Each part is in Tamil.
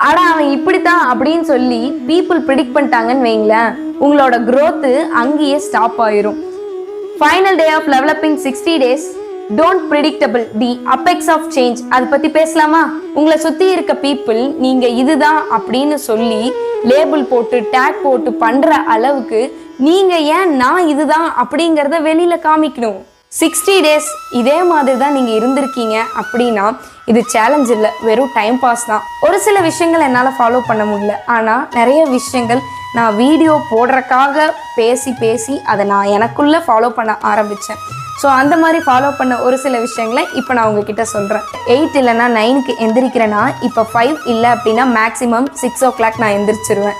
ஆனா அவன் இப்படித்தான் அப்படின்னு சொல்லி பீப்புள் ப்ரிடிக்ட் பண்ணிட்டாங்கன்னு வைங்களேன், உங்களோட growth அங்கேயே ஸ்டாப் ஆயிரும். Final day of developing 60 days don't predictable the apex of change. அதை பத்தி பேசலாமா? உங்களை சுத்தி இருக்க பீப்புள் நீங்க இதுதான் அப்படின்னு சொல்லி லேபிள் போட்டு டேக் போட்டு பண்ற அளவுக்கு நீங்க ஏன் நான் இதுதான் அப்படிங்கிறத வெளியில காமிக்கணும். 60 days இதே மாதிரி தான் நீங்கள் இருந்திருக்கீங்க அப்படின்னா இது சேலஞ்ச் இல்லை, வெறும் டைம் பாஸ் தான். ஒரு சில விஷயங்கள் என்னால் ஃபாலோ பண்ண முடியல, ஆனால் நிறைய விஷயங்கள் நான் வீடியோ போடுறக்காக பேசி அதை நான் எனக்குள்ளே ஃபாலோ பண்ண ஆரம்பித்தேன். ஸோ அந்த மாதிரி ஃபாலோ பண்ண ஒரு சில விஷயங்களை இப்போ நான் உங்ககிட்ட சொல்கிறேன். 8 இல்லைன்னா 9க்கு எந்திரிக்கிறேன்னா இப்போ 5 இல்லை அப்படின்னா மேக்ஸிமம் 6 o'clock நான் எந்திரிச்சிருவேன்.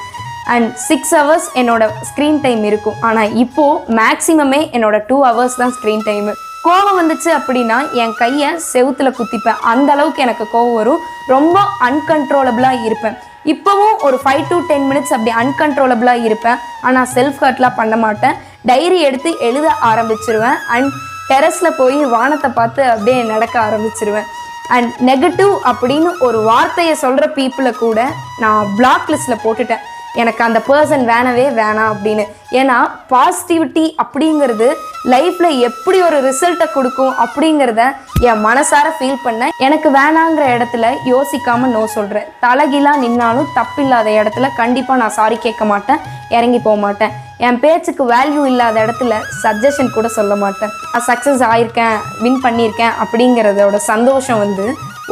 அண்ட் 6 hours என்னோட ஸ்க்ரீன் டைம் இருக்கும். ஆனால் இப்போது மேக்ஸிமமே என்னோட 2 hours தான் ஸ்க்ரீன் டைமு. கோவம் வந்துச்சு அப்படின்னா என் கையை செவுத்தில் குத்திப்பேன், அந்த அளவுக்கு எனக்கு கோவம் வரும். ரொம்ப அன்கண்ட்ரோலபிளாக இருப்பேன். இப்போவும் ஒரு 5 to 10 minutes அப்படி அன்கண்ட்ரோலபிளாக இருப்பேன். ஆனால் செல்ஃப் ஹர்ட்லாம் பண்ண மாட்டேன். டைரி எடுத்து எழுத ஆரம்பிச்சிருவேன். அண்ட் டெரஸில் போய் வானத்தை பார்த்து அப்படியே நடக்க ஆரம்பிச்சிருவேன். அண்ட் நெகட்டிவ் அப்படின்னு ஒரு வார்த்தையை சொல்கிற பீப்புளை கூட நான் பிளாக் லிஸ்ட்டில் போட்டுட்டேன். எனக்கு அந்த பர்சன் வேணவே வேணாம் அப்படின்னு. ஏன்னா பாசிட்டிவிட்டி அப்படிங்கிறது லைஃப்பில் எப்படி ஒரு ரிசல்ட்டை கொடுக்கும் அப்படிங்கிறத என் மனசார ஃபீல் பண்ண. எனக்கு வேணாங்கிற இடத்துல யோசிக்காமல் நோ சொல்கிறேன். தலைகீழாக நின்னாலும் தப்பில்லாத இடத்துல கண்டிப்பாக நான் சாரி கேட்க மாட்டேன், இறங்கி போக மாட்டேன். என் பேச்சுக்கு வேல்யூ இல்லாத இடத்துல சஜஷன் கூட சொல்ல மாட்டேன். நான் சக்ஸஸ் ஆகியிருக்கேன், வின் பண்ணியிருக்கேன் அப்படிங்கிறதோட சந்தோஷம்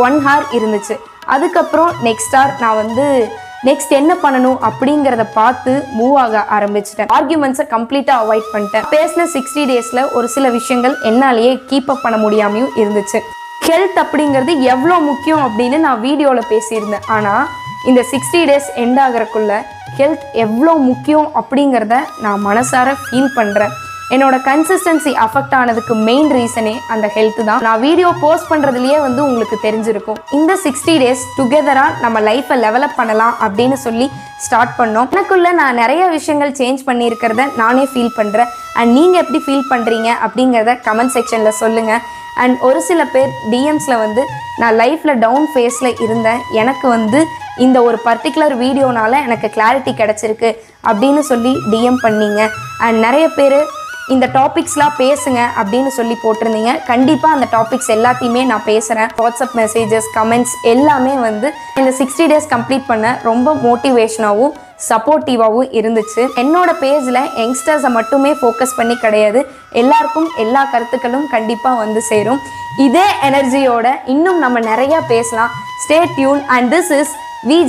1 hour இருந்துச்சு. அதுக்கப்புறம் நெக்ஸ்ட் hour நான் நெக்ஸ்ட் என்ன பண்ணணும் அப்படிங்கிறத பார்த்து மூவ் ஆக ஆரம்பிச்சிட்டேன். ஆர்கியூமெண்ட்ஸை கம்ப்ளீட்டாக அவாய்ட் பண்ணிட்டேன். பேசின 60 daysல ஒரு சில விஷயங்கள் என்னாலேயே கீப் அப் பண்ண முடியாமையும் இருந்துச்சு. ஹெல்த் அப்படிங்கிறது எவ்வளோ முக்கியம் அப்படின்னு நான் வீடியோவில் பேசியிருந்தேன். ஆனால் இந்த 60 days எண்ட் ஆகிறக்குள்ள ஹெல்த் எவ்வளோ முக்கியம் அப்படிங்கிறத நான் மனசார ஃபீல் பண்ணுறேன். என்னோட கன்சிஸ்டன்சி அஃபெக்ட் ஆனதுக்கு மெயின் ரீசனே அந்த ஹெல்த் தான். நான் வீடியோ போஸ்ட் பண்ணுறதுலேயே உங்களுக்கு தெரிஞ்சிருக்கும். இந்த 60 days டுகெதராக நம்ம லைஃப்பை டெவலப் பண்ணலாம் அப்படின்னு சொல்லி ஸ்டார்ட் பண்ணோம். எனக்குள்ளே நான் நிறைய விஷயங்கள் சேஞ்ச் பண்ணியிருக்கிறத நானே ஃபீல் பண்ணுறேன். அண்ட் நீங்கள் எப்படி ஃபீல் பண்ணுறீங்க அப்படிங்கிறத கமெண்ட் செக்ஷனில் சொல்லுங்கள். அண்ட் ஒரு சில பேர் டிஎம்ஸில் நான் லைஃப்பில் டவுன் ஃபேஸில் இருந்தேன், எனக்கு இந்த ஒரு பர்டிகுலர் வீடியோனால எனக்கு கிளாரிட்டி கிடச்சிருக்கு அப்படின்னு சொல்லி டிஎம் பண்ணீங்க. அண்ட் நிறைய பேர் இந்த டாபிக்ஸ்லாம் பேசுங்க அப்படின்னு சொல்லி போட்டிருந்தீங்க. கண்டிப்பாக அந்த டாபிக்ஸ் எல்லாத்தையுமே நான் பேசுகிறேன். வாட்ஸ்அப் மெசேஜஸ், கமெண்ட்ஸ் எல்லாமே இந்த 60 days கம்ப்ளீட் பண்ண ரொம்ப மோட்டிவேஷனாகவும் சப்போர்ட்டிவாகவும் இருந்துச்சு. என்னோட பேஜில் யங்ஸ்டர்ஸை மட்டுமே ஃபோக்கஸ் பண்ணி கிடையாது, எல்லாருக்கும் எல்லா கருத்துக்களும் கண்டிப்பாக சேரும். இதே எனர்ஜியோட இன்னும் நம்ம நிறையா பேசலாம். Stay tune. And this is we